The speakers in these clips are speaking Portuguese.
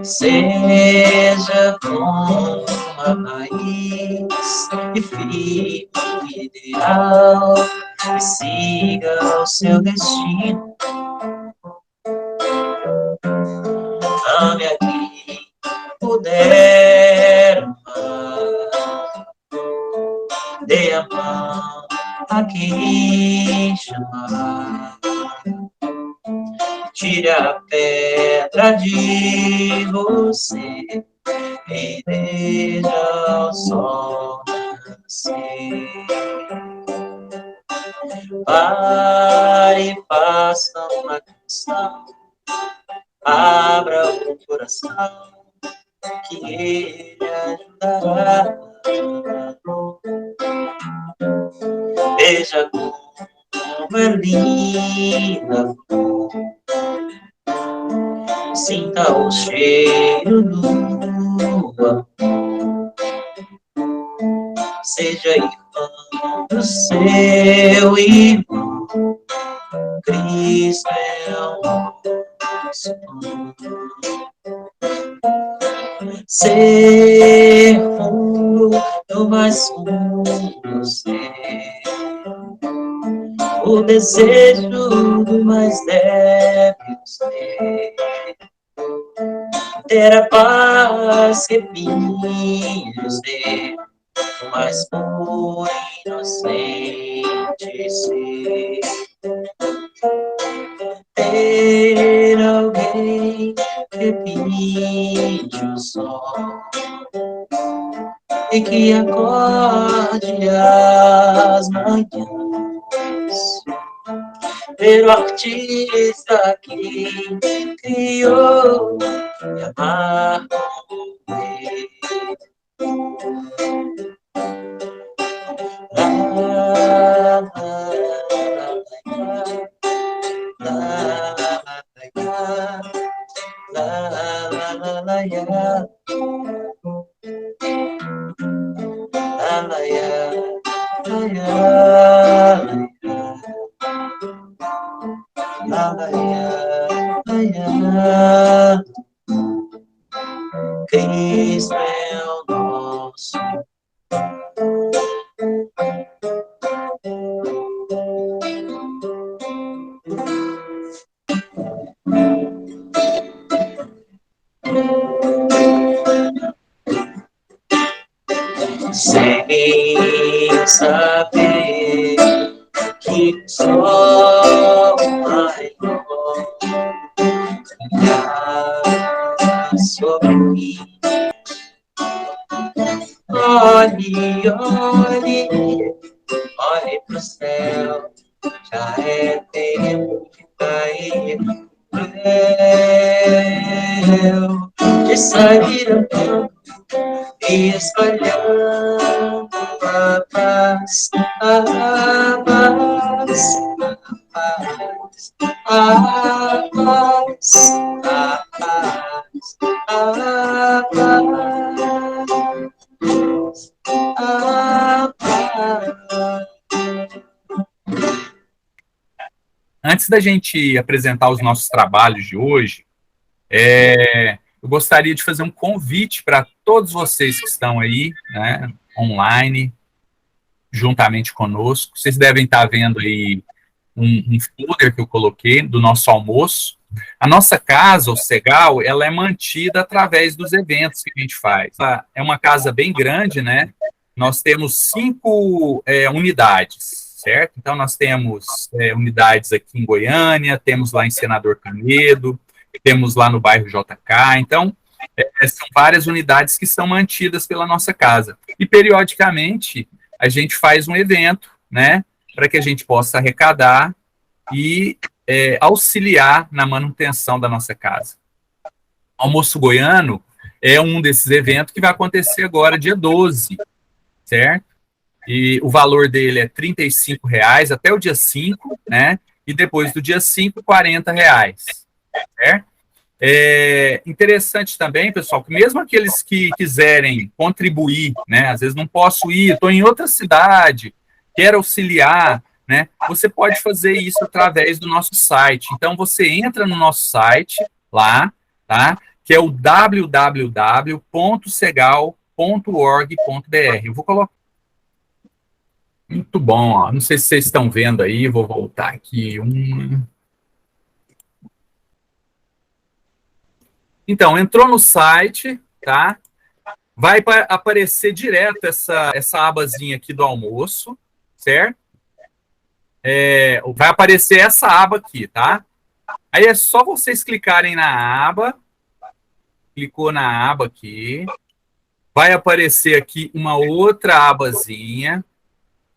Seja como uma raiz e firme ideal, e siga o seu destino. Ame a quem puder amar, dê a mão a quem chamar. Tire a pedra de você e veja o sol nascer. Pare e faça uma canção, abra o coração, que ele ajudará. Veja como é linda a flor, sinta o cheiro do amor. Seja irmão do seu irmão, Cristo é o nosso pão. Ser do mais fundo ser, o desejo do mais débil ser, ter a paz que filhos ter, o mais puro e inocente ser. Ter alguém que pinte o sol e que acorde as manhãs. Ver o artista que criou e amar como ele. Cristo é o nosso. Sem saber que só vai olhar sobre mim. Olhe, olhe, olhe pro céu, já é tempo de cair no véu, de sair andando e espalhando a paz, a paz, a paz, a paz, a paz, a paz. Antes da gente apresentar os nossos trabalhos de hoje, eu gostaria de fazer um convite para todos vocês que estão aí, né, online, juntamente conosco. Vocês devem estar vendo aí um folder que eu coloquei do nosso almoço. A nossa casa, o Segal, ela é mantida através dos eventos que a gente faz. É uma casa bem grande, né? Nós temos 5 unidades, certo? Então, nós temos unidades aqui em Goiânia, temos lá em Senador Canedo, temos lá no bairro JK. Então, são várias unidades que são mantidas pela nossa casa. E, periodicamente, a gente faz um evento, né? Para que a gente possa arrecadar e auxiliar na manutenção da nossa casa. Almoço Goiano é um desses eventos que vai acontecer agora, dia 12, certo? E o valor dele é R$35 até o dia 5, né? E depois do dia 5, R$40, certo? É interessante também, pessoal, que mesmo aqueles que quiserem contribuir, né, às vezes não posso ir, estou em outra cidade, quero auxiliar, né, você pode fazer isso através do nosso site. Então, você entra no nosso site lá, tá? Que é o www.segal.org.br. Eu vou colocar. Muito bom, ó. Não sei se vocês estão vendo aí, vou voltar aqui. Então, entrou no site, tá? Vai aparecer direto essa abazinha aqui do almoço, certo? Vai aparecer essa aba aqui, tá? Aí é só vocês clicarem na aba, clicou na aba aqui, vai aparecer aqui uma outra abazinha,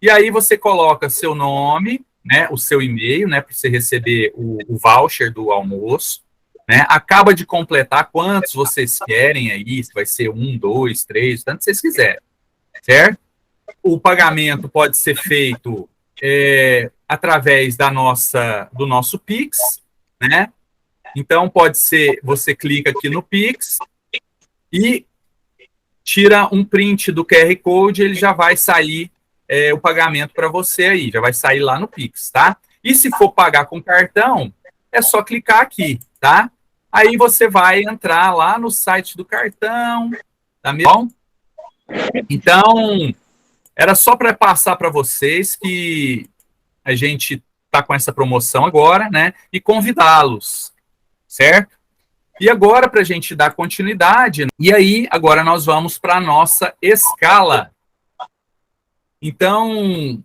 e aí você coloca seu nome, né, o seu e-mail, né, para você receber o voucher do almoço, né? Acaba de completar quantos vocês querem aí, se vai ser 1, 2, 3, tanto vocês quiserem, certo? O pagamento pode ser feito através do nosso Pix, né? Então, pode ser, você clica aqui no Pix e tira um print do QR Code, ele já vai sair o pagamento para você aí, já vai sair lá no Pix, tá? E se for pagar com cartão, é só clicar aqui, tá? Aí você vai entrar lá no site do cartão, tá bom? Então, era só para passar para vocês que a gente está com essa promoção agora, né? E convidá-los, certo? E agora, para a gente dar continuidade, e aí, agora nós vamos para a nossa escala. Então,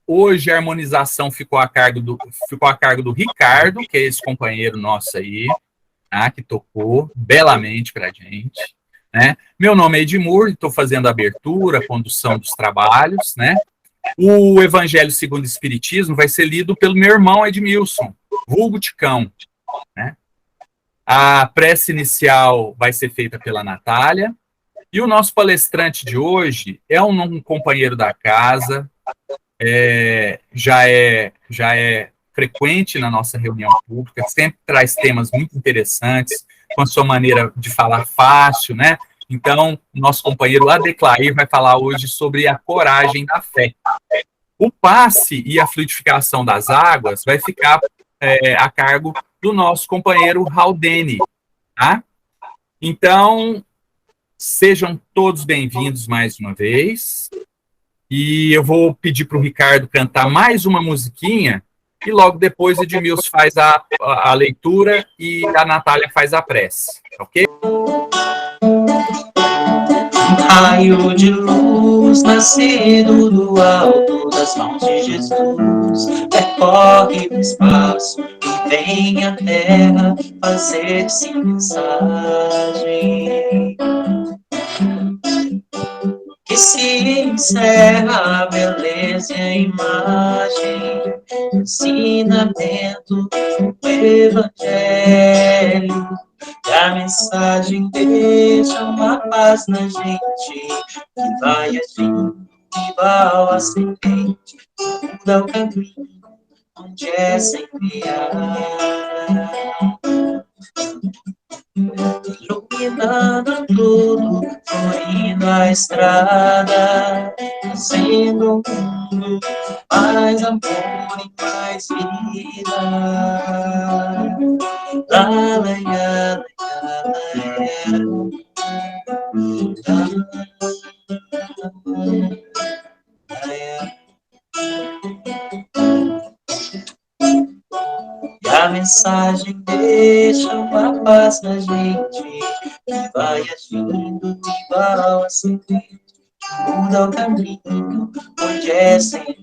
hoje a harmonização ficou a cargo do Ricardo, que é esse companheiro nosso aí, tá, que tocou belamente para a gente. Né? Meu nome é Edmur, estou fazendo a abertura, a condução dos trabalhos, né? O Evangelho segundo o Espiritismo vai ser lido pelo meu irmão Edmilson, vulgo Ticão, né? A prece inicial vai ser feita pela Natália, e o nosso palestrante de hoje é um companheiro da casa, já é frequente na nossa reunião pública, sempre traz temas muito interessantes, com a sua maneira de falar fácil, né? Então, nosso companheiro Adeclair vai falar hoje sobre a coragem da fé. O passe e a fluidificação das águas vai ficar a cargo do nosso companheiro Haldene, tá? Então, sejam todos bem-vindos mais uma vez. E eu vou pedir para o Ricardo cantar mais uma musiquinha e logo depois Edmilson faz a leitura e a Natália faz a prece, ok? Um raio de luz nascido do alto das mãos de Jesus, percorre o espaço e vem à terra fazer-se mensagem. Que se encerra a beleza e a imagem, ensinamento do Evangelho. E a mensagem deixa uma paz na gente, que vai agindo igual a semente, muda o caminho onde é semear. Iluminando tudo, florindo a estrada, fazendo um mundo mais amor e mais vida. La la ya, e a mensagem deixa uma paz na gente, que vai agindo igual a semente, muda o caminho onde é semeada.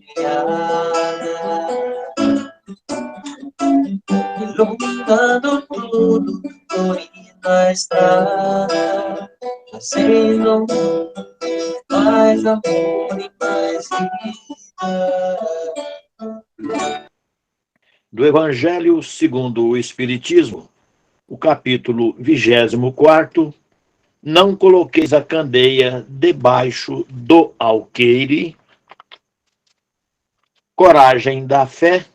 Iluminando tudo, florindo a estrada, fazendo um mundo mais amor e mais vida. Do Evangelho segundo o Espiritismo, o capítulo 24, não coloqueis a candeia debaixo do alqueire, coragem da fé,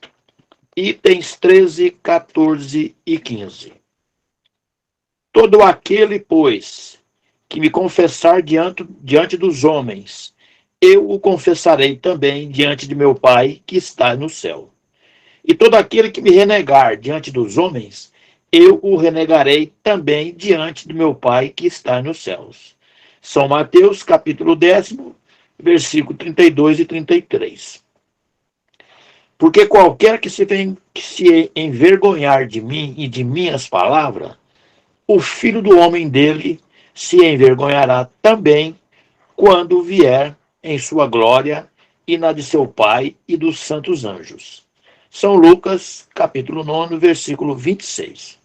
itens 13, 14 e 15. Todo aquele, pois, que me confessar diante dos homens, eu o confessarei também diante de meu Pai que está no céu. E todo aquele que me renegar diante dos homens, eu o renegarei também diante de meu Pai que está nos céus. São Mateus, capítulo 10, versículo 32 e 33. Porque qualquer que se envergonhar de mim e de minhas palavras, o Filho do homem dele se envergonhará também quando vier em sua glória e na de seu Pai e dos santos anjos. São Lucas, capítulo 9, versículo 26.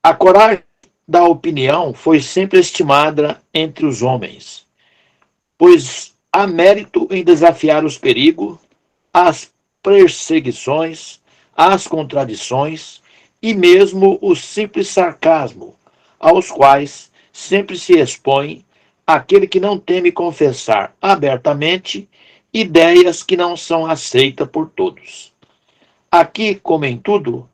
A coragem da opinião foi sempre estimada entre os homens, pois há mérito em desafiar os perigos, as perseguições, as contradições e mesmo o simples sarcasmo, aos quais sempre se expõe aquele que não teme confessar abertamente ideias que não são aceitas por todos. Aqui, como em tudo,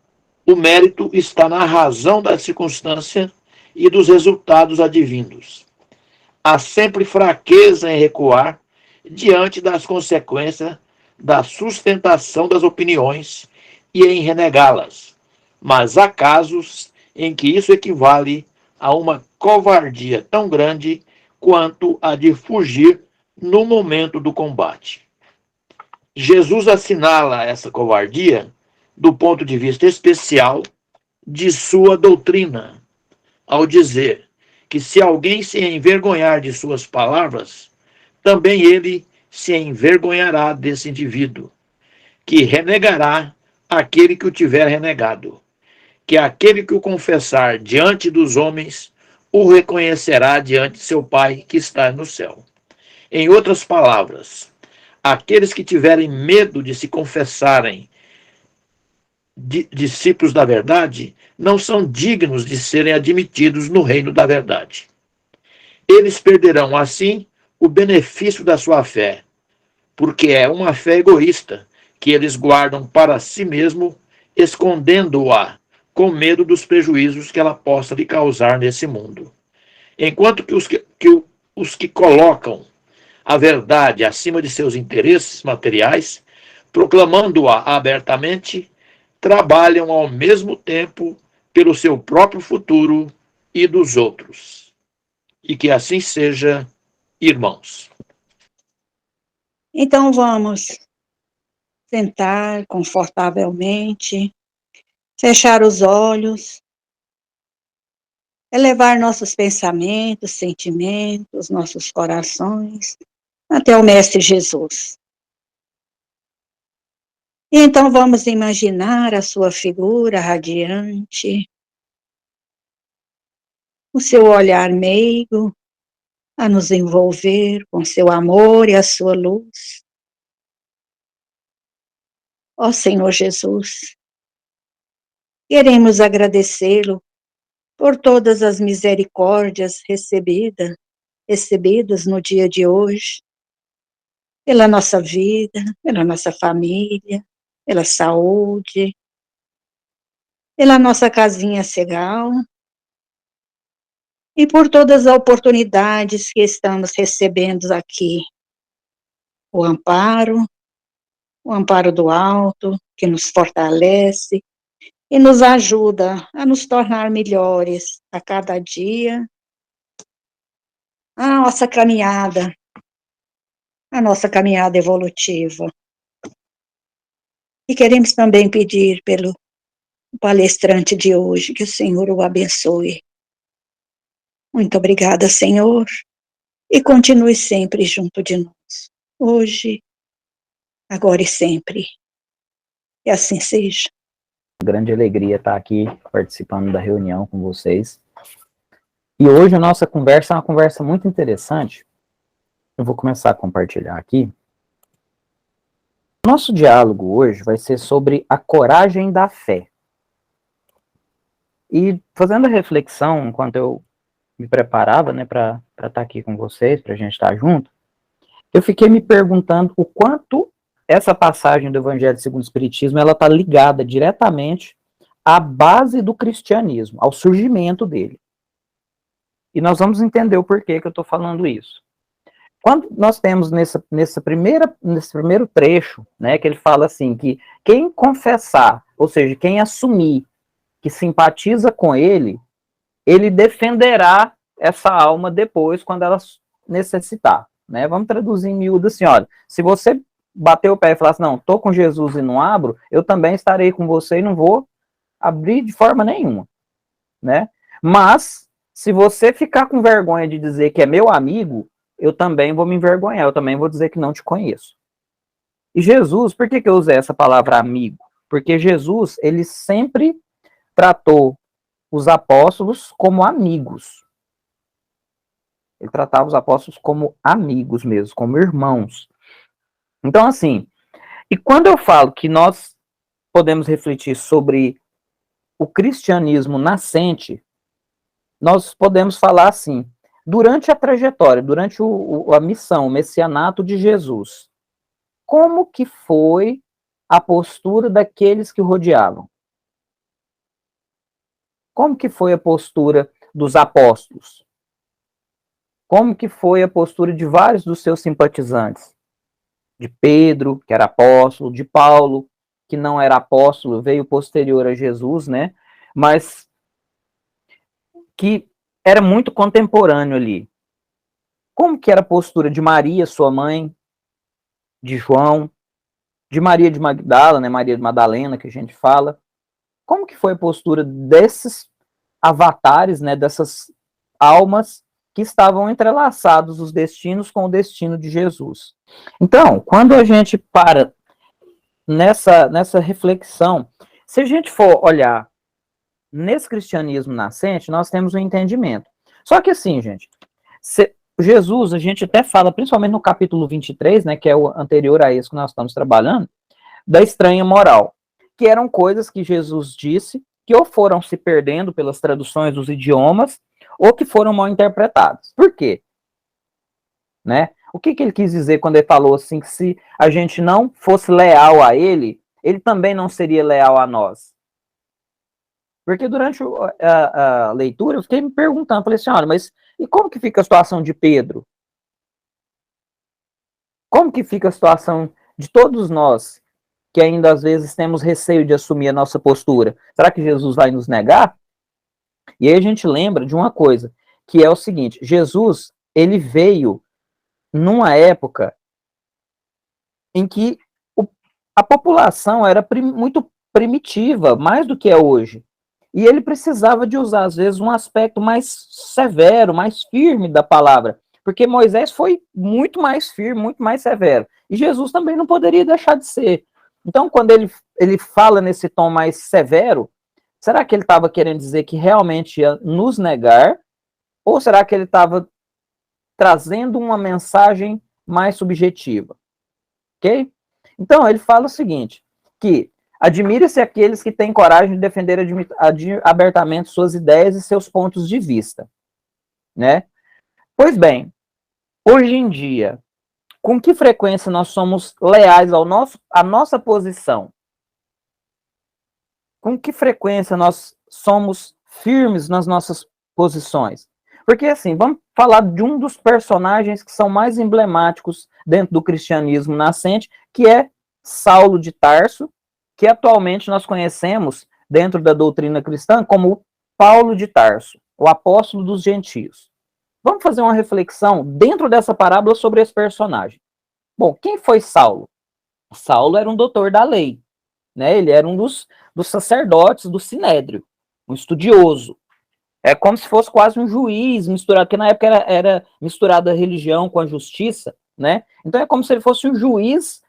o mérito está na razão da circunstância e dos resultados advindos. Há sempre fraqueza em recuar diante das consequências da sustentação das opiniões e em renegá-las. Mas há casos em que isso equivale a uma covardia tão grande quanto a de fugir no momento do combate. Jesus assinala essa covardia do ponto de vista especial de sua doutrina, ao dizer que se alguém se envergonhar de suas palavras, também ele se envergonhará desse indivíduo, que renegará aquele que o tiver renegado, que aquele que o confessar diante dos homens o reconhecerá diante de seu Pai que está no céu. Em outras palavras, aqueles que tiverem medo de se confessarem discípulos da verdade não são dignos de serem admitidos no reino da verdade. Eles perderão, assim, o benefício da sua fé, porque é uma fé egoísta que eles guardam para si mesmo, escondendo-a com medo dos prejuízos que ela possa lhe causar nesse mundo. Enquanto que os que colocam a verdade acima de seus interesses materiais, proclamando-a abertamente, trabalham ao mesmo tempo pelo seu próprio futuro e dos outros. E que assim seja, irmãos. Então vamos sentar confortavelmente, fechar os olhos, elevar nossos pensamentos, sentimentos, nossos corações até o Mestre Jesus. E então vamos imaginar a sua figura radiante, o seu olhar meigo a nos envolver com seu amor e a sua luz. Ó Senhor Jesus, queremos agradecê-lo por todas as misericórdias recebidas no dia de hoje, pela nossa vida, pela nossa família, pela saúde, pela nossa casinha Segal, e por todas as oportunidades que estamos recebendo aqui. O amparo do alto, que nos fortalece e nos ajuda a nos tornar melhores a cada dia. A nossa caminhada evolutiva. E queremos também pedir pelo palestrante de hoje, que o Senhor o abençoe. Muito obrigada, Senhor, e continue sempre junto de nós, hoje, agora e sempre. E assim seja. Grande alegria estar aqui participando da reunião com vocês. E hoje a nossa conversa é uma conversa muito interessante. Eu vou começar a compartilhar aqui. Nosso diálogo hoje vai ser sobre a coragem da fé. E fazendo a reflexão, enquanto eu me preparava, né, para estar aqui com vocês, para a gente estar junto, eu fiquei me perguntando o quanto essa passagem do Evangelho segundo o Espiritismo ela está ligada diretamente à base do cristianismo, ao surgimento dele. E nós vamos entender o porquê que eu estou falando isso. Quando nós temos nesse primeiro trecho, né, que ele fala assim, que quem confessar, ou seja, quem assumir que simpatiza com ele, ele defenderá essa alma depois, quando ela necessitar. Né? Vamos traduzir em miúdo assim, olha, se você bater o pé e falar assim, não, estou com Jesus e não abro, eu também estarei com você e não vou abrir de forma nenhuma. Né? Mas, se você ficar com vergonha de dizer que é meu amigo, eu também vou me envergonhar, eu também vou dizer que não te conheço. E Jesus, por que eu usei essa palavra amigo? Porque Jesus, ele sempre tratou os apóstolos como amigos. Ele tratava os apóstolos como amigos mesmo, como irmãos. Então, assim, e quando eu falo que nós podemos refletir sobre o cristianismo nascente, nós podemos falar assim, durante a trajetória, durante a missão, o messianato de Jesus, como que foi a postura daqueles que o rodeavam? Como que foi a postura dos apóstolos? Como que foi a postura de vários dos seus simpatizantes? De Pedro, que era apóstolo, de Paulo, que não era apóstolo, veio posterior a Jesus, né? Mas que era muito contemporâneo ali. Como que era a postura de Maria, sua mãe, de João, de Maria de Magdala, né? Maria de Madalena, que a gente fala. Como que foi a postura desses avatares, né? Dessas almas que estavam entrelaçados os destinos com o destino de Jesus. Então, quando a gente para nessa reflexão, se a gente for olhar nesse cristianismo nascente, nós temos um entendimento. Só que assim, gente, Jesus, a gente até fala, principalmente no capítulo 23, né, que é o anterior a esse que nós estamos trabalhando, da estranha moral, que eram coisas que Jesus disse, que ou foram se perdendo pelas traduções dos idiomas, ou que foram mal interpretadas. Por quê? Né? O que ele quis dizer quando ele falou assim, que se a gente não fosse leal a ele, ele também não seria leal a nós? Porque durante a leitura eu fiquei me perguntando, falei assim, olha, mas e como que fica a situação de Pedro? Como que fica a situação de todos nós, que ainda às vezes temos receio de assumir a nossa postura? Será que Jesus vai nos negar? E aí a gente lembra de uma coisa, que é o seguinte, Jesus, ele veio numa época em que a população era muito primitiva, mais do que é hoje. E ele precisava de usar, às vezes, um aspecto mais severo, mais firme da palavra, porque Moisés foi muito mais firme, muito mais severo. E Jesus também não poderia deixar de ser. Então, quando ele fala nesse tom mais severo, será que ele estava querendo dizer que realmente ia nos negar? Ou será que ele estava trazendo uma mensagem mais subjetiva? Ok? Então, ele fala o seguinte, que admire-se aqueles que têm coragem de defender abertamente suas ideias e seus pontos de vista. Né? Pois bem, hoje em dia, com que frequência nós somos leais à nossa posição? Com que frequência nós somos firmes nas nossas posições? Porque, assim, vamos falar de um dos personagens que são mais emblemáticos dentro do cristianismo nascente, que é Saulo de Tarso, que atualmente nós conhecemos, dentro da doutrina cristã, como Paulo de Tarso, o apóstolo dos gentios. Vamos fazer uma reflexão dentro dessa parábola sobre esse personagem. Bom, quem foi Saulo? Saulo era um doutor da lei, né? Ele era um dos sacerdotes do Sinédrio, um estudioso. É como se fosse quase um juiz misturado, porque na época era misturada a religião com a justiça, né? Então é como se ele fosse um juiz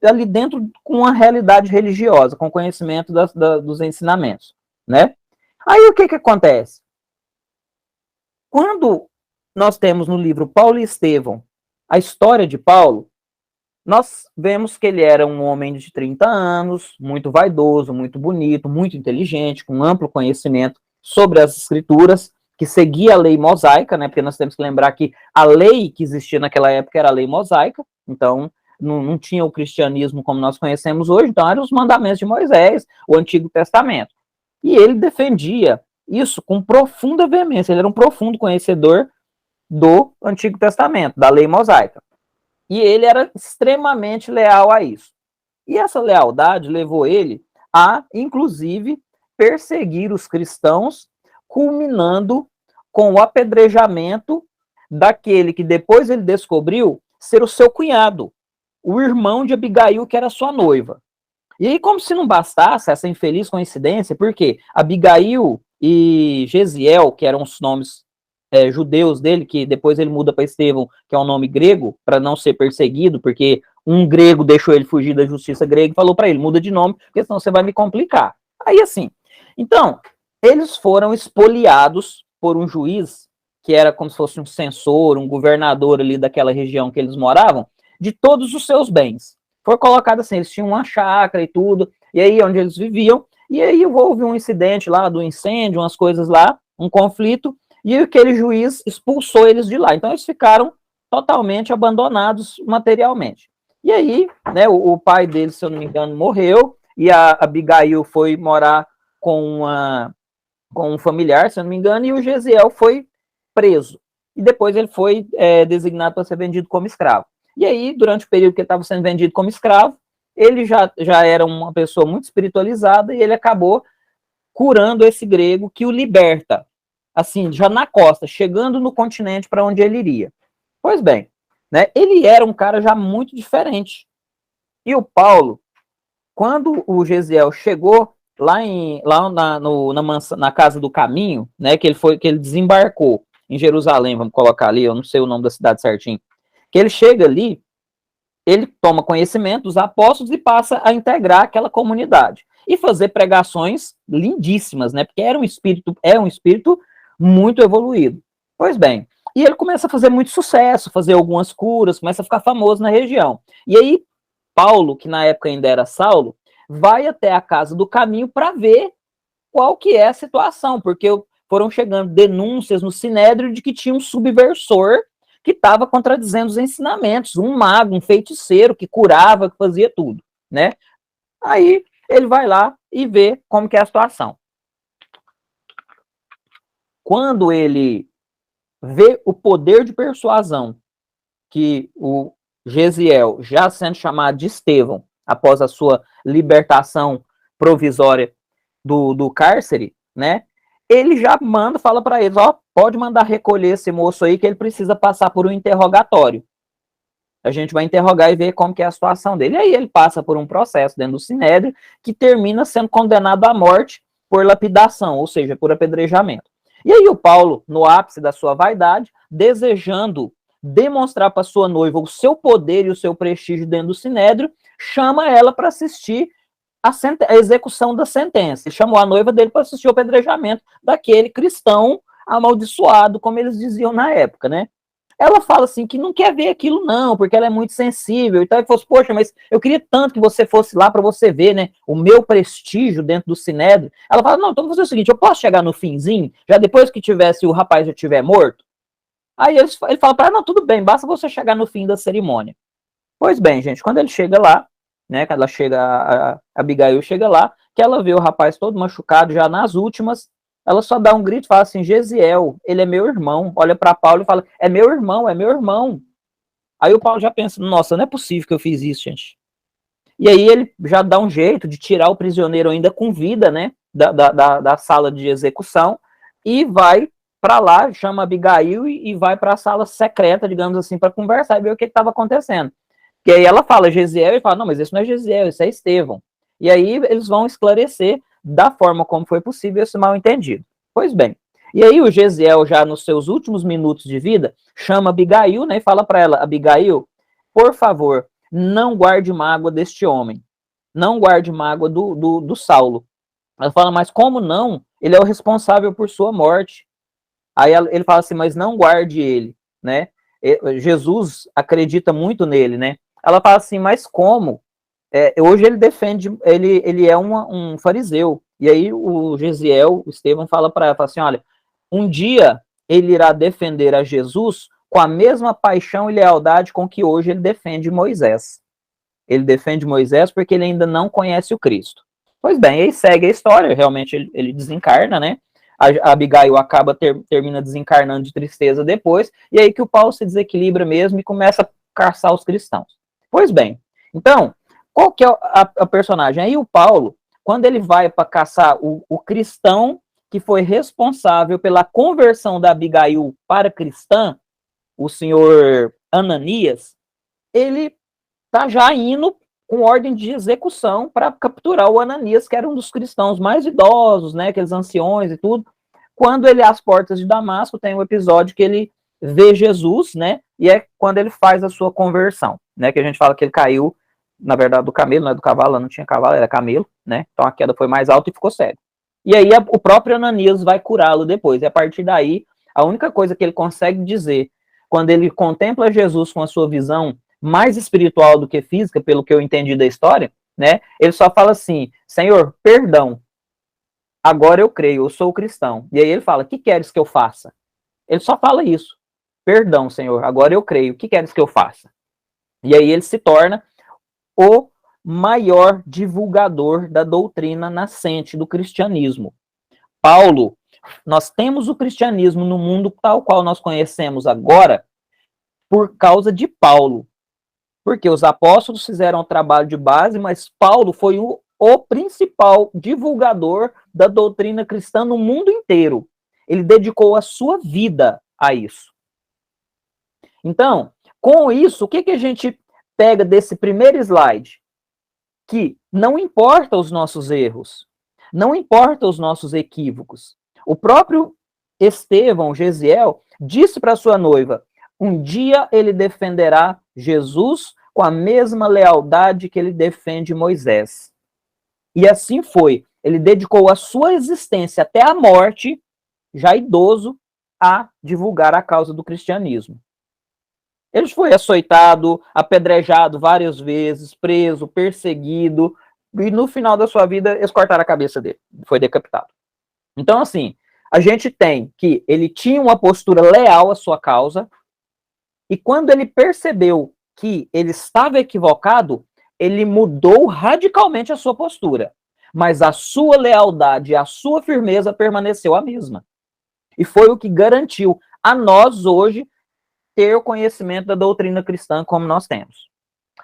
ali dentro com uma realidade religiosa, com conhecimento dos ensinamentos, né? Aí o que acontece? Quando nós temos no livro Paulo e Estevão a história de Paulo, nós vemos que ele era um homem de 30 anos, muito vaidoso, muito bonito, muito inteligente, com amplo conhecimento sobre as escrituras, que seguia a lei mosaica, né? Porque nós temos que lembrar que a lei que existia naquela época era a lei mosaica, então não tinha o cristianismo como nós conhecemos hoje, então eram os mandamentos de Moisés, o Antigo Testamento. E ele defendia isso com profunda veemência. Ele era um profundo conhecedor do Antigo Testamento, da lei mosaica. E ele era extremamente leal a isso. E essa lealdade levou ele a, inclusive, perseguir os cristãos, culminando com o apedrejamento daquele que depois ele descobriu ser o seu cunhado, o irmão de Abigail, que era sua noiva. E aí, como se não bastasse essa infeliz coincidência, porque Abigail e Gesiel, que eram os nomes judeus dele, que depois ele muda para Estevão, que é um nome grego, para não ser perseguido, porque um grego deixou ele fugir da justiça grega e falou para ele, muda de nome, porque senão você vai me complicar. Aí assim, então, eles foram expoliados por um juiz, que era como se fosse um censor, um governador ali daquela região que eles moravam, de todos os seus bens. Foi colocado assim, eles tinham uma chácara e tudo, e aí onde eles viviam, e aí houve um incidente lá do incêndio, umas coisas lá, um conflito, e aquele juiz expulsou eles de lá. Então eles ficaram totalmente abandonados materialmente. E aí, né, o pai deles, se eu não me engano, morreu, e a Abigail foi morar com um familiar, se eu não me engano, e o Gesiel foi preso. E depois ele foi designado para ser vendido como escravo. E aí, durante o período que ele estava sendo vendido como escravo, ele já era uma pessoa muito espiritualizada e ele acabou curando esse grego que o liberta, assim, já na costa, chegando no continente para onde ele iria. Pois bem, né, ele era um cara já muito diferente. E o Paulo, quando o Gesiel chegou lá na casa do caminho, né, que ele desembarcou em Jerusalém, vamos colocar ali, eu não sei o nome da cidade certinho, que ele chega ali, ele toma conhecimento dos apóstolos e passa a integrar aquela comunidade e fazer pregações lindíssimas, né, porque é um espírito muito evoluído. Pois bem, e ele começa a fazer muito sucesso, fazer algumas curas, começa a ficar famoso na região. E aí, Paulo, que na época ainda era Saulo, vai até a casa do caminho para ver qual que é a situação, porque foram chegando denúncias no Sinédrio de que tinha um subversor que estava contradizendo os ensinamentos, um mago, um feiticeiro que curava, que fazia tudo, né? Aí ele vai lá e vê como que é a situação. Quando ele vê o poder de persuasão que o Gesiel, já sendo chamado de Estevão, após a sua libertação provisória do cárcere, né? Ele já fala para eles, ó, pode mandar recolher esse moço aí que ele precisa passar por um interrogatório. A gente vai interrogar e ver como que é a situação dele. E aí ele passa por um processo dentro do Sinédrio que termina sendo condenado à morte por lapidação, ou seja, por apedrejamento. E aí o Paulo, no ápice da sua vaidade, desejando demonstrar para sua noiva o seu poder e o seu prestígio dentro do Sinédrio, chama ela para assistir a execução da sentença. Ele chamou a noiva dele para assistir o apedrejamento daquele cristão amaldiçoado, como eles diziam na época, né? Ela fala assim que não quer ver aquilo não, porque ela é muito sensível. Então ele falou assim, poxa, mas eu queria tanto que você fosse lá para você ver, né, o meu prestígio dentro do Sinédrio. Ela fala, não, então vou fazer o seguinte, eu posso chegar no finzinho, já depois que o rapaz já estiver morto? Aí ele fala para ela, não, tudo bem, basta você chegar no fim da cerimônia. Pois bem, gente, quando ele chega lá, né, quando ela chega, a Abigail chega lá, que ela vê o rapaz todo machucado, já nas últimas, ela só dá um grito e fala assim, Gesiel, ele é meu irmão. Olha para Paulo e fala, é meu irmão, é meu irmão. Aí o Paulo já pensa, nossa, não é possível que eu fiz isso, gente. E aí ele já dá um jeito de tirar o prisioneiro ainda com vida, né, da sala de execução, e vai para lá, chama Abigail e vai para a sala secreta, digamos assim, para conversar e ver o que estava acontecendo. E aí ela fala Gesiel e fala, não, mas esse não é Gesiel, esse é Estevão. E aí eles vão esclarecer da forma como foi possível esse mal entendido. Pois bem, e aí o Gesiel, já nos seus últimos minutos de vida, chama Abigail, né, e fala para ela, Abigail, por favor, não guarde mágoa deste homem, não guarde mágoa do Saulo. Ela fala, mas como não? Ele é o responsável por sua morte. Aí ele fala assim, mas não guarde ele, né? Jesus acredita muito nele, né? Ela fala assim, mas como? Hoje ele defende, ele é um fariseu. E aí o Gesiel, o Estevão, fala para ela, fala assim, olha, um dia ele irá defender a Jesus com a mesma paixão e lealdade com que hoje ele defende Moisés. Ele defende Moisés porque ele ainda não conhece o Cristo. Pois bem, aí segue a história, realmente ele desencarna, né? A Abigail termina desencarnando de tristeza depois, e aí que o Paulo se desequilibra mesmo e começa a caçar os cristãos. Pois bem, então, qual que é a personagem? Aí o Paulo, quando ele vai para caçar o cristão que foi responsável pela conversão da Abigail para cristã, o senhor Ananias, ele tá já indo com ordem de execução para capturar o Ananias, que era um dos cristãos mais idosos, né, aqueles anciões e tudo. Quando ele, às portas de Damasco, tem um episódio que ele vê Jesus, né, e é quando ele faz a sua conversão, né, que a gente fala que ele caiu, na verdade, do camelo, não é do cavalo, não tinha cavalo, era camelo, né, então a queda foi mais alta e ficou cego. E aí o próprio Ananias vai curá-lo depois, e a partir daí, a única coisa que ele consegue dizer, quando ele contempla Jesus com a sua visão mais espiritual do que física, pelo que eu entendi da história, né? Ele só fala assim: Senhor, perdão, agora eu creio, eu sou cristão. E aí ele fala: que queres que eu faça? Ele só fala isso: perdão, Senhor, agora eu creio, o que queres que eu faça? E aí ele se torna o maior divulgador da doutrina nascente do cristianismo. Paulo, nós temos o cristianismo no mundo tal qual nós conhecemos agora por causa de Paulo. Porque os apóstolos fizeram o trabalho de base, mas Paulo foi o principal divulgador da doutrina cristã no mundo inteiro. Ele dedicou a sua vida a isso. Então, com isso, o que a gente pega desse primeiro slide? Que não importa os nossos erros, não importa os nossos equívocos. O próprio Estevão, Gesiel, disse para sua noiva: um dia ele defenderá Jesus com a mesma lealdade que ele defende Moisés. E assim foi. Ele dedicou a sua existência até a morte, já idoso, a divulgar a causa do cristianismo. Ele foi açoitado, apedrejado várias vezes, preso, perseguido, e no final da sua vida eles cortaram a cabeça dele, foi decapitado. Então, assim, a gente tem que ele tinha uma postura leal à sua causa, e quando ele percebeu que ele estava equivocado, ele mudou radicalmente a sua postura. Mas a sua lealdade e a sua firmeza permaneceu a mesma. E foi o que garantiu a nós hoje ter o conhecimento da doutrina cristã como nós temos.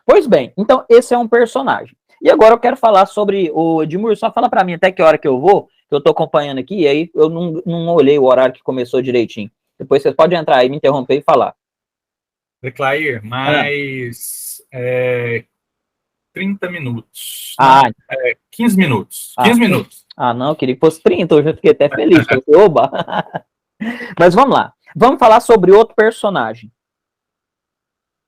Pois bem, então esse é um personagem. E agora eu quero falar sobre o Edmur, só fala para mim até que hora que eu vou, que eu estou acompanhando aqui, e aí eu não olhei o horário que começou direitinho. Depois vocês podem entrar aí, me interromper e falar. Declair, mais 30 minutos. Ah, 15 minutos. 15 minutos. Ah, não, eu queria que fosse 30, hoje eu fiquei até feliz. Oba! Mas vamos lá. Vamos falar sobre outro personagem.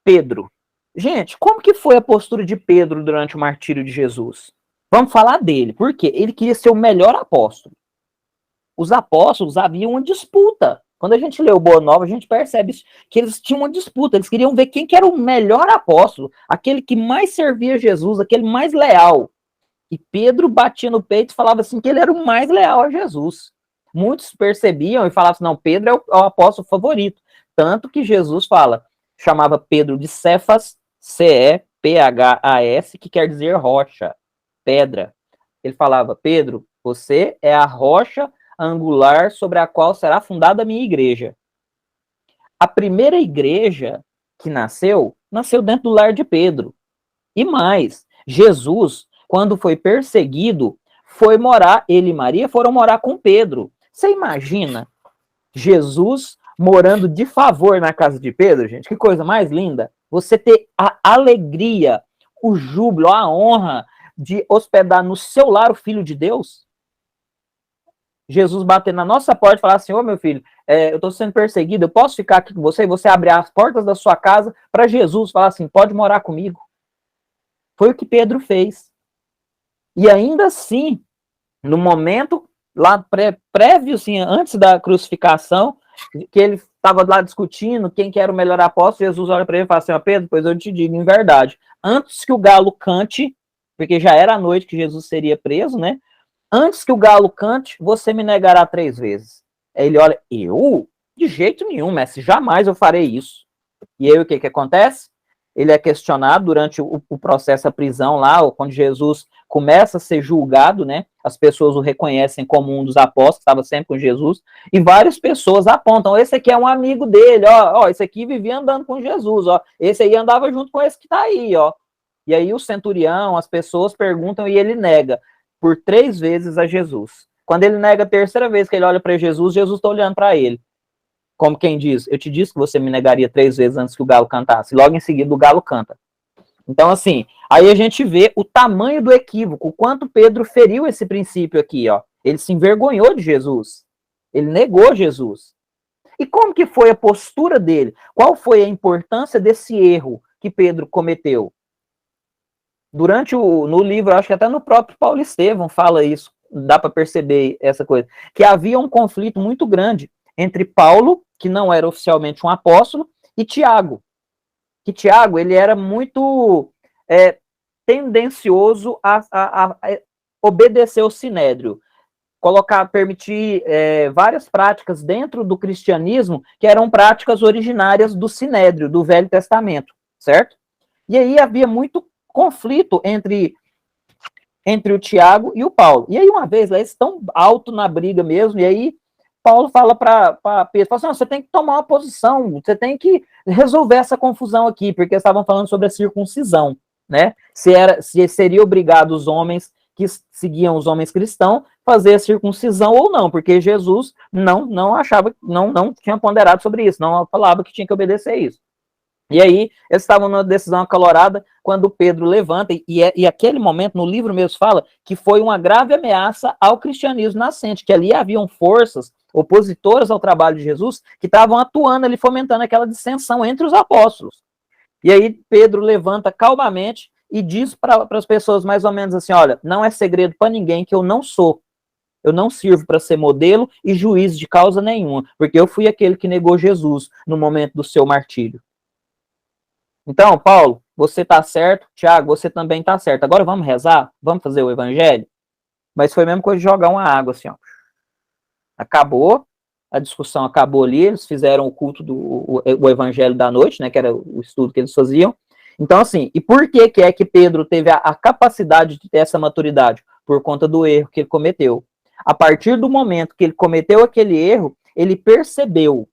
Pedro. Gente, como que foi a postura de Pedro durante o martírio de Jesus? Vamos falar dele. Por quê? Ele queria ser o melhor apóstolo. Os apóstolos haviam uma disputa. Quando a gente lê o Boa Nova, a gente percebe que eles tinham uma disputa. Eles queriam ver quem que era o melhor apóstolo, aquele que mais servia Jesus, aquele mais leal. E Pedro batia no peito e falava assim que ele era o mais leal a Jesus. Muitos percebiam e falavam assim, não, Pedro é o apóstolo favorito. Tanto que Jesus chamava Pedro de Cefas, C-E-P-H-A-S, que quer dizer rocha, pedra. Ele falava: Pedro, você é a rocha angular sobre a qual será fundada a minha igreja. A primeira igreja que nasceu dentro do lar de Pedro. E mais, Jesus, quando foi perseguido, foi morar, ele e Maria foram morar com Pedro. Você imagina Jesus morando de favor na casa de Pedro, gente? Que coisa mais linda. Você ter a alegria, o júbilo, a honra de hospedar no seu lar o Filho de Deus. Jesus bater na nossa porta e falar assim: ô meu filho, eu estou sendo perseguido, eu posso ficar aqui com você? E você abrir as portas da sua casa para Jesus falar assim: pode morar comigo. Foi o que Pedro fez. E ainda assim, no momento lá prévio, assim, antes da crucificação, que ele estava lá discutindo quem que era o melhor apóstolo, Jesus olha para ele e fala assim: ó, Pedro, pois eu te digo em verdade, antes que o galo cante, porque já era a noite que Jesus seria preso, né? Antes que o galo cante, você me negará 3 vezes. Aí ele olha: eu? De jeito nenhum, mestre, jamais eu farei isso. E aí o que acontece? ele é questionado durante o processo da prisão lá, quando Jesus começa a ser julgado, né? As pessoas o reconhecem como um dos apóstolos, que estava sempre com Jesus, e várias pessoas apontam, esse aqui é um amigo dele, ó, esse aqui vivia andando com Jesus, ó, esse aí andava junto com esse que está aí, ó. E aí o centurião, as pessoas perguntam e ele nega por 3 vezes a Jesus. Quando ele nega a terceira vez que ele olha para Jesus, Jesus está olhando para ele. Como quem diz, eu te disse que você me negaria 3 vezes antes que o galo cantasse. Logo em seguida o galo canta. Então, assim, aí a gente vê o tamanho do equívoco, o quanto Pedro feriu esse princípio aqui, ó. Ele se envergonhou de Jesus. Ele negou Jesus. E como que foi a postura dele? Qual foi a importância desse erro que Pedro cometeu? No livro, acho que até no próprio Paulo Estevão fala isso, dá para perceber essa coisa, que havia um conflito muito grande entre Paulo, que não era oficialmente um apóstolo, e Tiago. Que Tiago, ele era muito tendencioso a obedecer o sinédrio, permitir várias práticas dentro do cristianismo que eram práticas originárias do sinédrio, do Velho Testamento, certo? E aí havia muito conflito entre o Tiago e o Paulo. E aí, uma vez, eles estão alto na briga mesmo, e aí Paulo fala para Pedro, fala assim, você tem que tomar uma posição, você tem que resolver essa confusão aqui, porque estavam falando sobre a circuncisão, né? Se seria obrigado os homens que seguiam os homens cristãos fazer a circuncisão ou não, porque Jesus não achava, não tinha ponderado sobre isso, não falava que tinha que obedecer isso. E aí, eles estavam numa decisão acalorada, quando Pedro levanta, e aquele momento, no livro mesmo fala, que foi uma grave ameaça ao cristianismo nascente, que ali haviam forças opositoras ao trabalho de Jesus, que estavam atuando ali, fomentando aquela dissensão entre os apóstolos. E aí, Pedro levanta calmamente e diz para as pessoas mais ou menos assim, olha, não é segredo para ninguém que eu não sirvo para ser modelo e juiz de causa nenhuma, porque eu fui aquele que negou Jesus no momento do seu martírio. Então, Paulo, você está certo, Tiago, você também está certo. Agora vamos rezar? Vamos fazer o evangelho? Mas foi a mesma coisa de jogar uma água, assim, ó. Acabou, a discussão acabou ali, eles fizeram o culto o evangelho da noite, né, que era o estudo que eles faziam. Então, assim, e por que é que Pedro teve a capacidade de ter essa maturidade? Por conta do erro que ele cometeu. A partir do momento que ele cometeu aquele erro, ele percebeu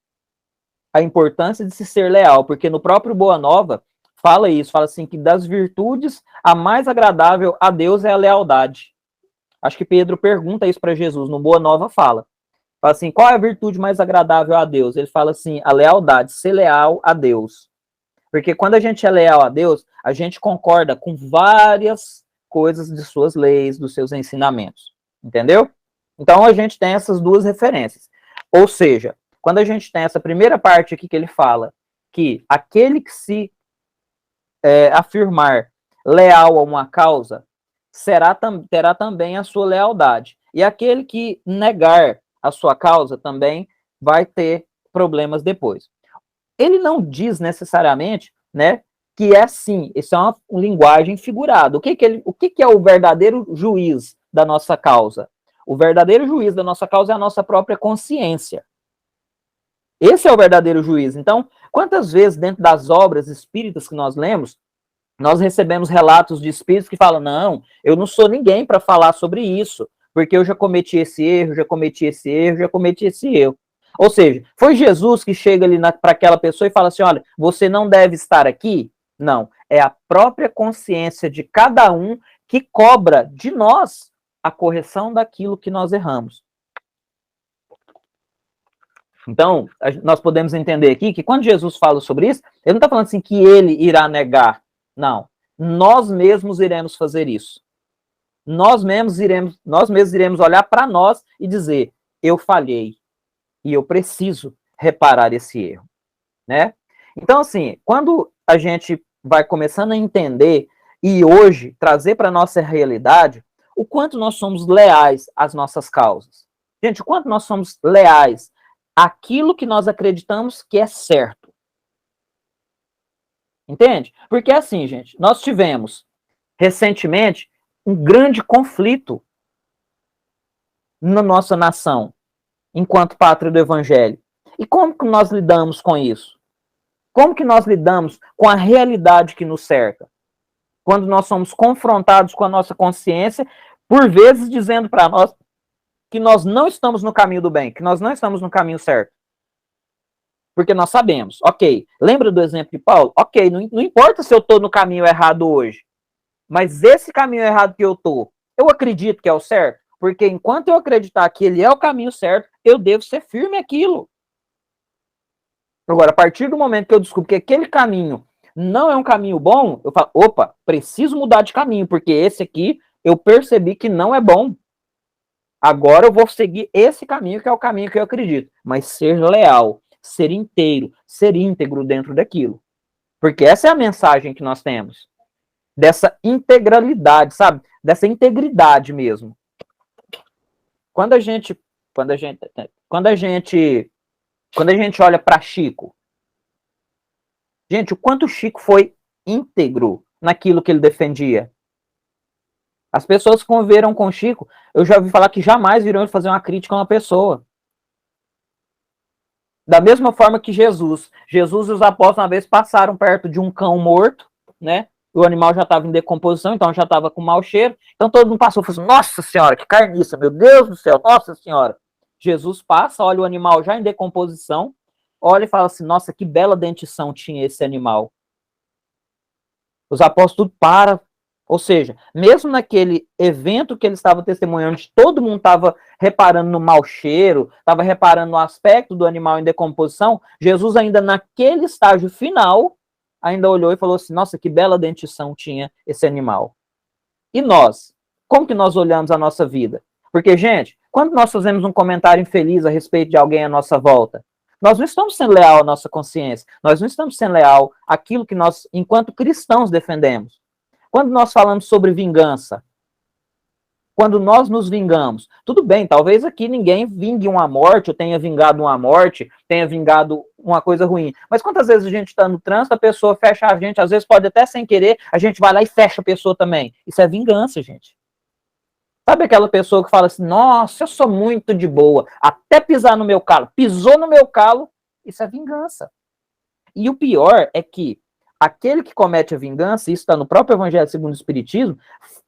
a importância de se ser leal, porque no próprio Boa Nova fala isso, fala assim, que das virtudes, a mais agradável a Deus é a lealdade. Acho que Pedro pergunta isso para Jesus, no Boa Nova fala assim, qual é a virtude mais agradável a Deus? Ele fala assim, a lealdade, ser leal a Deus. Porque quando a gente é leal a Deus, a gente concorda com várias coisas de suas leis, dos seus ensinamentos, entendeu? Então a gente tem essas duas referências. Ou seja, quando a gente tem essa primeira parte aqui que ele fala que aquele que se afirmar leal a uma causa terá também a sua lealdade. E aquele que negar a sua causa também vai ter problemas depois. Ele não diz necessariamente, né, que é assim, isso é uma linguagem figurada. O que é o verdadeiro juiz da nossa causa? O verdadeiro juiz da nossa causa é a nossa própria consciência. Esse é o verdadeiro juiz. Então, quantas vezes dentro das obras espíritas que nós lemos, nós recebemos relatos de espíritos que falam, não, eu não sou ninguém para falar sobre isso, porque eu já cometi esse erro, já cometi esse erro, já cometi esse erro. Ou seja, foi Jesus que chega ali para aquela pessoa e fala assim, olha, você não deve estar aqui? Não, é a própria consciência de cada um que cobra de nós a correção daquilo que nós erramos. Então, nós podemos entender aqui que quando Jesus fala sobre isso, ele não está falando assim que ele irá negar. Não, nós mesmos iremos fazer isso. Nós mesmos iremos olhar para nós e dizer, eu falhei e eu preciso reparar esse erro, né? Então, assim, quando a gente vai começando a entender e hoje trazer para a nossa realidade o quanto nós somos leais às nossas causas. Gente, o quanto nós somos leais àquilo que nós acreditamos que é certo. Entende? Porque assim, gente, nós tivemos recentemente um grande conflito na nossa nação, enquanto pátria do evangelho. E como que nós lidamos com isso? Como que nós lidamos com a realidade que nos cerca? Quando nós somos confrontados com a nossa consciência, por vezes dizendo para nós que nós não estamos no caminho do bem, que nós não estamos no caminho certo. Porque nós sabemos, ok, lembra do exemplo de Paulo? Ok, não importa se eu estou no caminho errado hoje, mas esse caminho errado que eu estou, eu acredito que é o certo, porque enquanto eu acreditar que ele é o caminho certo, eu devo ser firme naquilo. Agora, a partir do momento que eu descubro que aquele caminho não é um caminho bom, eu falo, opa, preciso mudar de caminho, porque esse aqui eu percebi que não é bom. Agora eu vou seguir esse caminho, que é o caminho que eu acredito, mas ser leal, ser inteiro, ser íntegro dentro daquilo. Porque essa é a mensagem que nós temos. Dessa integralidade, sabe? Dessa integridade mesmo. Quando a gente olha para Chico, gente, o quanto Chico foi íntegro naquilo que ele defendia. As pessoas que conviveram com Chico, eu já ouvi falar que jamais viram ele fazer uma crítica a uma pessoa. Da mesma forma que Jesus e os apóstolos uma vez passaram perto de um cão morto, né? O animal já estava em decomposição, então já estava com mau cheiro. Então todo mundo passou e falou assim, nossa senhora, que carniça, meu Deus do céu, nossa senhora. Jesus passa, olha o animal já em decomposição, olha e fala assim, nossa, que bela dentição tinha esse animal. Os apóstolos param. Ou seja, mesmo naquele evento que ele estava testemunhando, todo mundo estava reparando no mau cheiro, estava reparando no aspecto do animal em decomposição, Jesus ainda naquele estágio final, ainda olhou e falou assim, nossa, que bela dentição tinha esse animal. E nós? Como que nós olhamos a nossa vida? Porque, gente, quando nós fazemos um comentário infeliz a respeito de alguém à nossa volta, nós não estamos sendo leal à nossa consciência, nós não estamos sendo leal àquilo que nós, enquanto cristãos, defendemos. Quando nós falamos sobre vingança, quando nós nos vingamos, tudo bem, talvez aqui ninguém vingue uma morte, ou tenha vingado uma morte, tenha vingado uma coisa ruim. Mas quantas vezes a gente está no trânsito, a pessoa fecha a gente, às vezes pode até sem querer, a gente vai lá e fecha a pessoa também. Isso é vingança, gente. Sabe aquela pessoa que fala assim, nossa, eu sou muito de boa, até pisar no meu calo, pisou no meu calo, isso é vingança. E o pior é que aquele que comete a vingança, isso está no próprio Evangelho segundo o Espiritismo,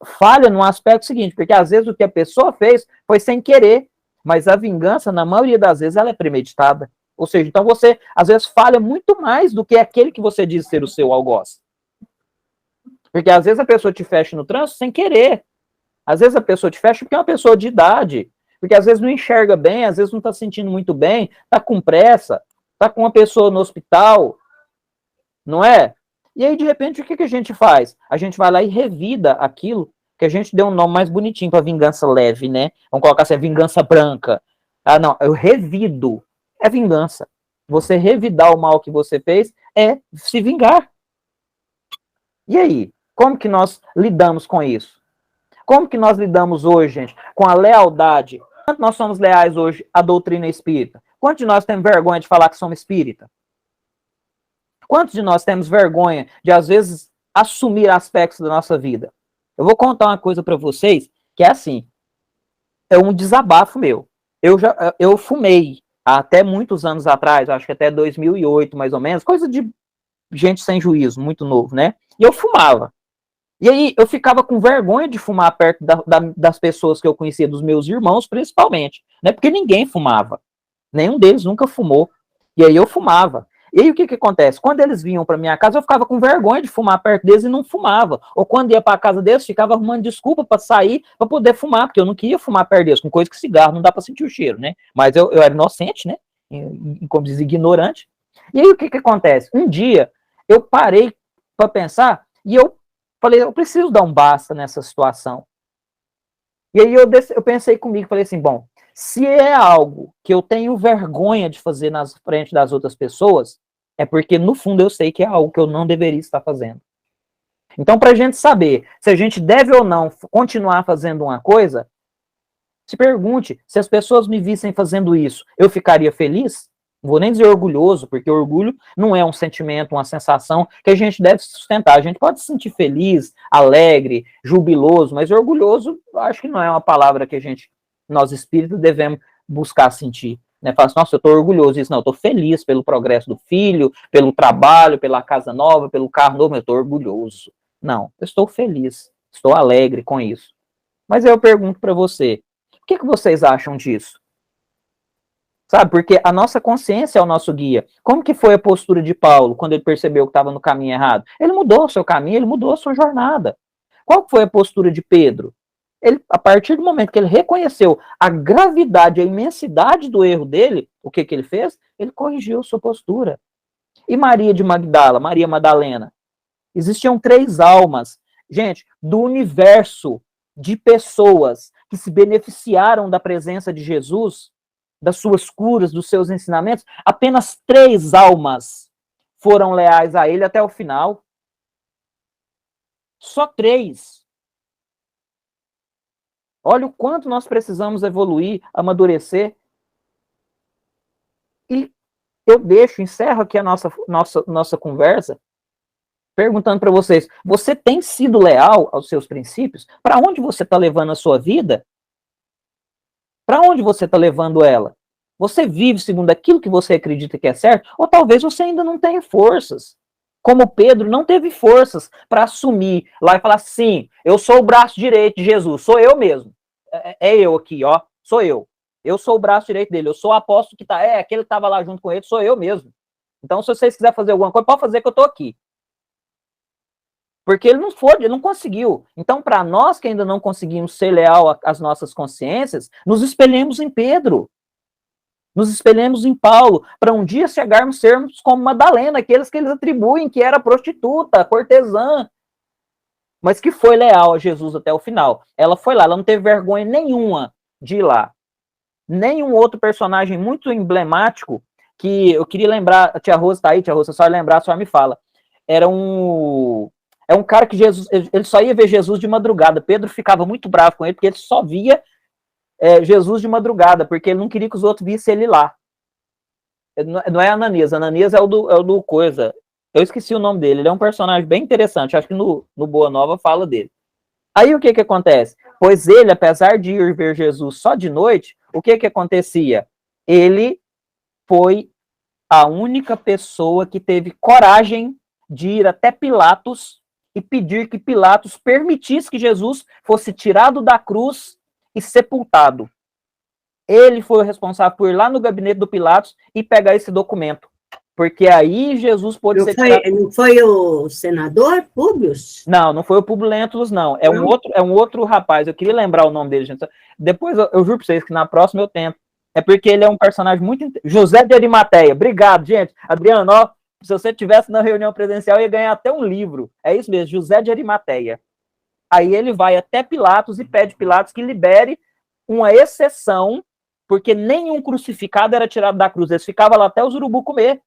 falha no aspecto seguinte, porque às vezes o que a pessoa fez foi sem querer, mas a vingança, na maioria das vezes, ela é premeditada. Ou seja, então você, às vezes, falha muito mais do que aquele que você diz ser o seu algoz. Porque às vezes a pessoa te fecha no trânsito sem querer. Às vezes a pessoa te fecha porque é uma pessoa de idade, porque às vezes não enxerga bem, às vezes não está se sentindo muito bem, está com pressa, está com uma pessoa no hospital, não é? E aí, de repente, o que a gente faz? A gente vai lá e revida aquilo que a gente deu um nome mais bonitinho para vingança leve, né? Vamos colocar assim, vingança branca. Ah, não, eu revido. É vingança. Você revidar o mal que você fez é se vingar. E aí? Como que nós lidamos com isso? Como que nós lidamos hoje, gente, com a lealdade? Quanto nós somos leais hoje à doutrina espírita? Quantos de nós temos vergonha de falar que somos espírita? Quantos de nós temos vergonha de, às vezes, assumir aspectos da nossa vida? Eu vou contar uma coisa para vocês, que é assim, é um desabafo meu. Eu fumei até muitos anos atrás, acho que até 2008, mais ou menos, coisa de gente sem juízo, muito novo, né? E eu fumava. E aí eu ficava com vergonha de fumar perto das pessoas que eu conhecia, dos meus irmãos, principalmente, né? Porque ninguém fumava. Nenhum deles nunca fumou. E aí eu fumava. E aí o que acontece? Quando eles vinham para minha casa, eu ficava com vergonha de fumar perto deles e não fumava. Ou quando ia para a casa deles, ficava arrumando desculpa para sair, para poder fumar, porque eu não queria fumar perto deles, com coisa que cigarro não dá para sentir o cheiro, né? Mas eu era inocente, né? Como diz, ignorante. E aí o que acontece? Um dia eu parei para pensar e eu falei, eu preciso dar um basta nessa situação. E aí eu pensei comigo, falei assim, bom, se é algo que eu tenho vergonha de fazer na frente das outras pessoas, é porque, no fundo, eu sei que é algo que eu não deveria estar fazendo. Então, para a gente saber se a gente deve ou não continuar fazendo uma coisa, se pergunte, se as pessoas me vissem fazendo isso, eu ficaria feliz? Não vou nem dizer orgulhoso, porque orgulho não é um sentimento, uma sensação que a gente deve sustentar. A gente pode se sentir feliz, alegre, jubiloso, mas orgulhoso, acho que não é uma palavra que nós espíritos devemos buscar sentir. né? Fala assim, nossa, eu estou orgulhoso disso. Não, eu estou feliz pelo progresso do filho, pelo trabalho, pela casa nova, pelo carro novo, eu estou orgulhoso. Não, eu estou feliz, estou alegre com isso. Mas aí eu pergunto para você, o que vocês acham disso? Sabe, porque a nossa consciência é o nosso guia. Como que foi a postura de Paulo quando ele percebeu que estava no caminho errado? Ele mudou o seu caminho, ele mudou a sua jornada. Qual foi a postura de Pedro? Ele, a partir do momento que ele reconheceu a gravidade, a imensidade do erro dele, o que ele fez? Ele corrigiu sua postura. E Maria de Magdala, Maria Madalena? Existiam 3 almas, gente, do universo de pessoas que se beneficiaram da presença de Jesus, das suas curas, dos seus ensinamentos. Apenas 3 almas foram leais a ele até o final. Só 3. Olha o quanto nós precisamos evoluir, amadurecer. E eu encerro aqui a nossa conversa, perguntando para vocês, você tem sido leal aos seus princípios? Para onde você está levando a sua vida? Para onde você está levando ela? Você vive segundo aquilo que você acredita que é certo? Ou talvez você ainda não tenha forças. Como Pedro não teve forças para assumir lá e falar assim, eu sou o braço direito de Jesus, sou eu mesmo. É eu aqui, ó, sou eu. Eu sou o braço direito dele, eu sou o apóstolo que tá, aquele que estava lá junto com ele, sou eu mesmo. Então, se vocês quiserem fazer alguma coisa, pode fazer que eu tô aqui. Porque ele não conseguiu. Então, para nós que ainda não conseguimos ser leal às nossas consciências, nos espelhemos em Pedro. Nos espelhemos em Paulo, para um dia chegarmos a sermos como Madalena, aqueles que eles atribuem que era prostituta, cortesã, mas que foi leal a Jesus até o final. Ela foi lá, ela não teve vergonha nenhuma de ir lá. Nenhum outro personagem muito emblemático, que eu queria lembrar, a tia Rosa tá aí, tia Rosa, só lembrar, só me fala. É um cara que Jesus, ele só ia ver Jesus de madrugada. Pedro ficava muito bravo com ele, porque ele só via Jesus de madrugada, porque ele não queria que os outros vissem ele lá. Não é Ananias é o do coisa. Eu esqueci o nome dele, ele é um personagem bem interessante, acho que no Boa Nova fala dele. Aí o que acontece? Pois ele, apesar de ir ver Jesus só de noite, o que acontecia? Ele foi a única pessoa que teve coragem de ir até Pilatos e pedir que Pilatos permitisse que Jesus fosse tirado da cruz e sepultado. Ele foi o responsável por ir lá no gabinete do Pilatos e pegar esse documento. Porque aí Jesus pôde ser tirado. Não foi o senador Públio? Não foi o Públio Lentulus, não. É um outro rapaz. Eu queria lembrar o nome dele, gente. Depois eu juro para vocês que na próxima eu tento. É porque ele é um personagem muito... José de Arimateia. Obrigado, gente. Adriano, ó, se você estivesse na reunião presencial, ia ganhar até um livro. É isso mesmo, José de Arimateia. Aí ele vai até Pilatos e pede Pilatos que libere uma exceção, porque nenhum crucificado era tirado da cruz. Eles ficavam lá até os urubu comer.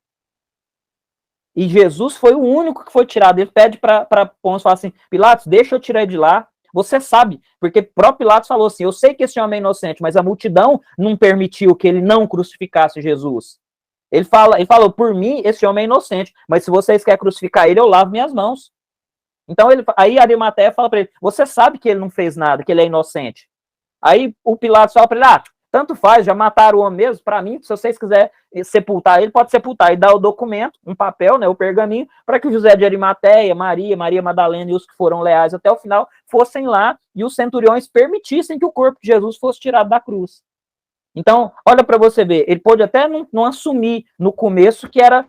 E Jesus foi o único que foi tirado. Ele pede para Pôncio, fala assim, Pilatos, deixa eu tirar ele de lá. Você sabe, porque o próprio Pilatos falou assim, eu sei que esse homem é inocente, mas a multidão não permitiu que ele não crucificasse Jesus. Ele falou, por mim, esse homem é inocente, mas se vocês querem crucificar ele, eu lavo minhas mãos. Então, aí Arimateia fala para ele, você sabe que ele não fez nada, que ele é inocente. Aí o Pilatos fala para ele, tanto faz, já mataram o homem mesmo, para mim, se vocês quiserem sepultar ele, pode sepultar. E dá o documento, um papel, né, o pergaminho, para que o José de Arimateia, Maria Madalena e os que foram leais até o final fossem lá e os centuriões permitissem que o corpo de Jesus fosse tirado da cruz. Então, olha para você ver, ele pôde até não assumir no começo que era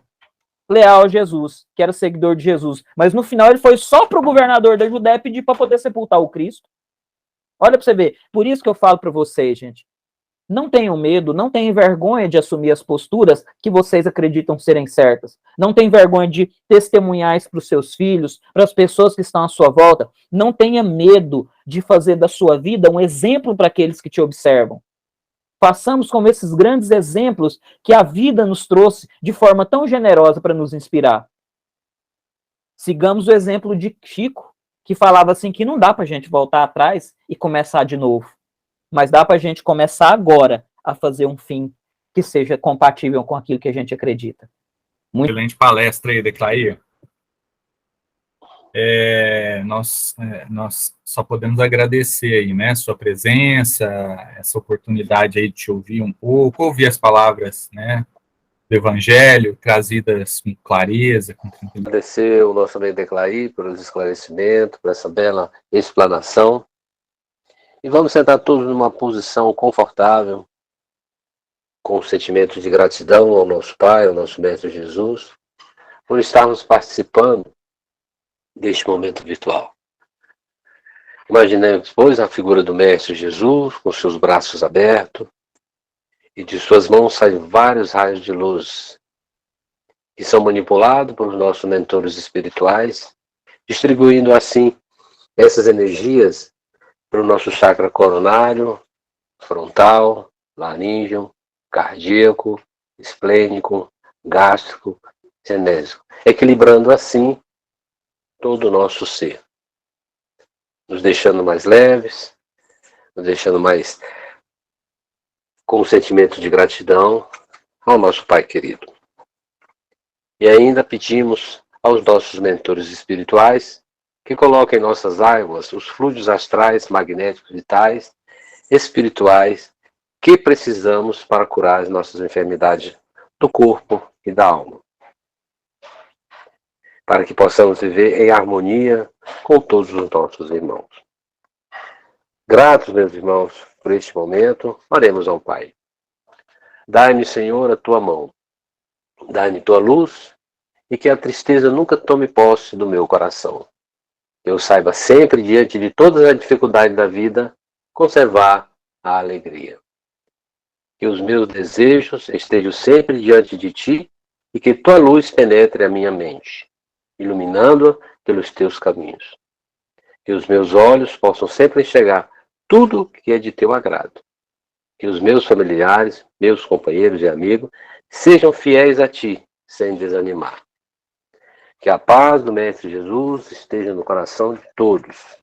leal a Jesus, que era seguidor de Jesus, mas no final ele foi só para o governador da Judéia pedir para poder sepultar o Cristo. Olha para você ver, por isso que eu falo para vocês, gente, não tenham medo, não tenham vergonha de assumir as posturas que vocês acreditam serem certas. Não tenham vergonha de testemunhar isso para os seus filhos, para as pessoas que estão à sua volta. Não tenha medo de fazer da sua vida um exemplo para aqueles que te observam. Façamos como esses grandes exemplos que a vida nos trouxe de forma tão generosa para nos inspirar. Sigamos o exemplo de Chico, que falava assim que não dá para a gente voltar atrás e começar de novo. Mas dá para a gente começar agora a fazer um fim que seja compatível com aquilo que a gente acredita. Excelente palestra aí, Declair. nós só podemos agradecer aí, né, sua presença, essa oportunidade aí de te ouvir um pouco, ouvir as palavras, né, do Evangelho, trazidas com clareza, com tranquilidade. Agradecer o nosso amigo Declaí pelos esclarecimentos, por essa bela explanação. E vamos sentar todos numa posição confortável, com um sentimento de gratidão ao nosso Pai, ao nosso Mestre Jesus, por estarmos participando deste momento virtual. Imaginemos, pois, a figura do Mestre Jesus, com seus braços abertos, e de suas mãos saem vários raios de luz, que são manipulados por nossos mentores espirituais, distribuindo assim essas energias para o nosso chakra coronário, frontal, laríngeo, cardíaco, esplênico, gástrico, genésico, equilibrando assim todo o nosso ser, nos deixando mais leves, nos deixando mais com um sentimento de gratidão ao nosso Pai querido. E ainda pedimos aos nossos mentores espirituais que coloquem em nossas águas os fluidos astrais, magnéticos, vitais, espirituais que precisamos para curar as nossas enfermidades do corpo e da alma, para que possamos viver em harmonia com todos os nossos irmãos. Gratos, meus irmãos, por este momento, oremos ao Pai. Dai-me, Senhor, a tua mão, dai-me tua luz, e que a tristeza nunca tome posse do meu coração. Eu saiba sempre, diante de todas as dificuldades da vida, conservar a alegria. Que os meus desejos estejam sempre diante de ti e que tua luz penetre a minha mente, iluminando-a pelos teus caminhos. Que os meus olhos possam sempre enxergar tudo que é de teu agrado. Que os meus familiares, meus companheiros e amigos sejam fiéis a ti, sem desanimar. Que a paz do Mestre Jesus esteja no coração de todos.